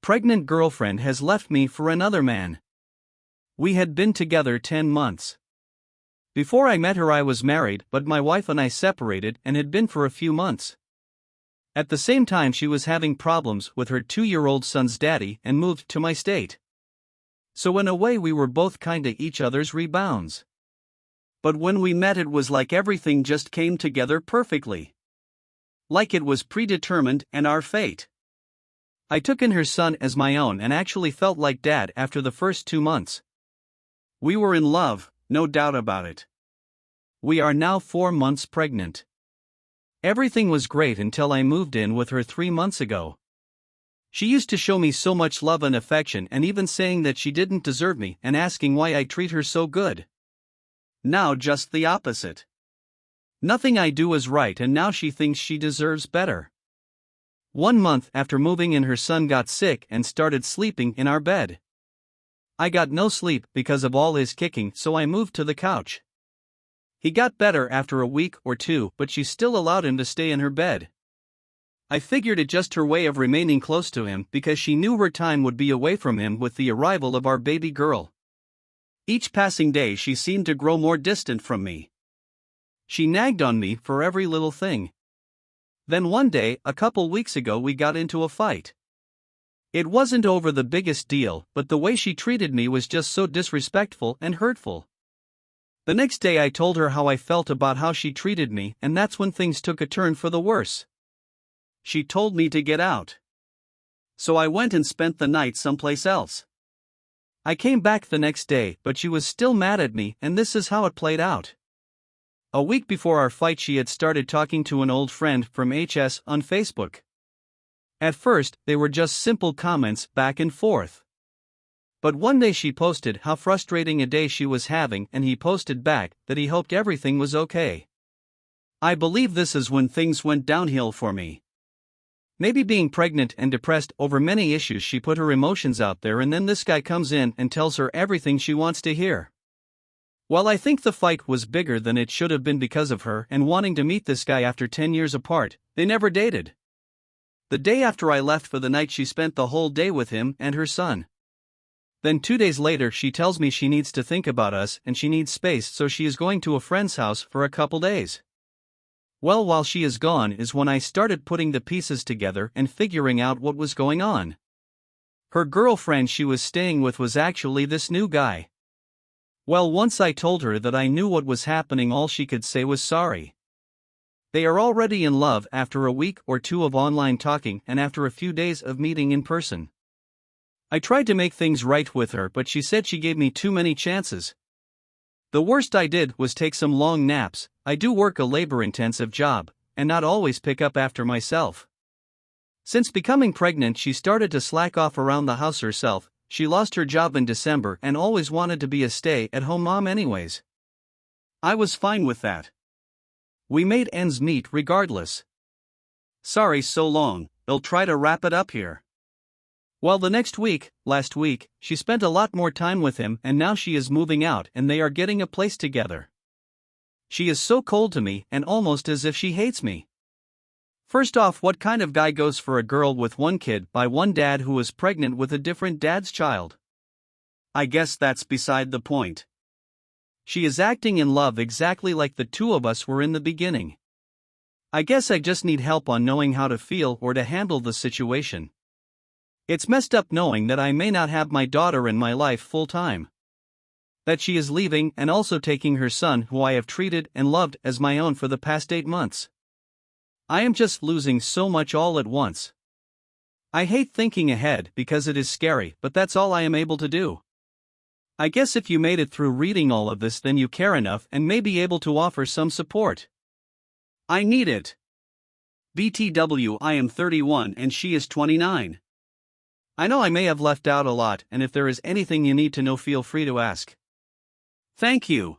pregnant girlfriend has left me for another man. We had been together 10 months. Before I met her, I was married, but my wife and I separated and had been for a few months. At the same time, she was having problems with her 2-year-old son's daddy and moved to my state. So in a way, we were both kinda each other's rebounds. But when we met, it was like everything just came together perfectly. Like it was predetermined and our fate. I took in her son as my own and actually felt like dad after the first 2 months. We were in love, no doubt about it. We are now 4 months pregnant. Everything was great until I moved in with her 3 months ago. She used to show me so much love and affection, and even saying that she didn't deserve me and asking why I treat her so good. Now just the opposite. Nothing I do is right, and now she thinks she deserves better. 1 month after moving in, her son got sick and started sleeping in our bed. I got no sleep because of all his kicking, so I moved to the couch. He got better after a week or 2, but she still allowed him to stay in her bed. I figured it just her way of remaining close to him because she knew her time would be away from him with the arrival of our baby girl. Each passing day, she seemed to grow more distant from me. She nagged on me for every little thing. Then one day, a couple weeks ago, we got into a fight. It wasn't over the biggest deal, but the way she treated me was just so disrespectful and hurtful. The next day, I told her how I felt about how she treated me, and that's when things took a turn for the worse. She told me to get out. So I went and spent the night someplace else. I came back the next day, but she was still mad at me, and this is how it played out. A week before our fight, she had started talking to an old friend from HS on Facebook. At first, they were just simple comments back and forth. But one day she posted how frustrating a day she was having, and he posted back that he hoped everything was okay. I believe this is when things went downhill for me. Maybe being pregnant and depressed over many issues, she put her emotions out there, and then this guy comes in and tells her everything she wants to hear. Well, I think the fight was bigger than it should have been because of her and wanting to meet this guy after 10 years apart. They never dated. The day after I left for the night, she spent the whole day with him and her son. Then 2 days later, she tells me she needs to think about us and she needs space, so she is going to a friend's house for a couple days. Well, while she is gone is when I started putting the pieces together and figuring out what was going on. Her girlfriend she was staying with was actually this new guy. Well, once I told her that I knew what was happening, all she could say was sorry. They are already in love after a week or 2 of online talking and after a few days of meeting in person. I tried to make things right with her, but she said she gave me too many chances. The worst I did was take some long naps. I do work a labor-intensive job, and not always pick up after myself. Since becoming pregnant, she started to slack off around the house herself. She lost her job in December and always wanted to be a stay-at-home mom anyways. I was fine with that. We made ends meet regardless. Sorry so long, I'll try to wrap it up here. Well, last week, she spent a lot more time with him, and now she is moving out and they are getting a place together. She is so cold to me and almost as if she hates me. First off, what kind of guy goes for a girl with 1 kid by one dad who is pregnant with a different dad's child? I guess that's beside the point. She is acting in love exactly like the 2 of us were in the beginning. I guess I just need help on knowing how to feel or to handle the situation. It's messed up knowing that I may not have my daughter in my life full time. That she is leaving and also taking her son, who I have treated and loved as my own for the past 8 months. I am just losing so much all at once. I hate thinking ahead because it is scary, but that's all I am able to do. I guess if you made it through reading all of this, then you care enough and may be able to offer some support. I need it. BTW, I am 31 and she is 29. I know I may have left out a lot, and if there is anything you need to know, feel free to ask. Thank you.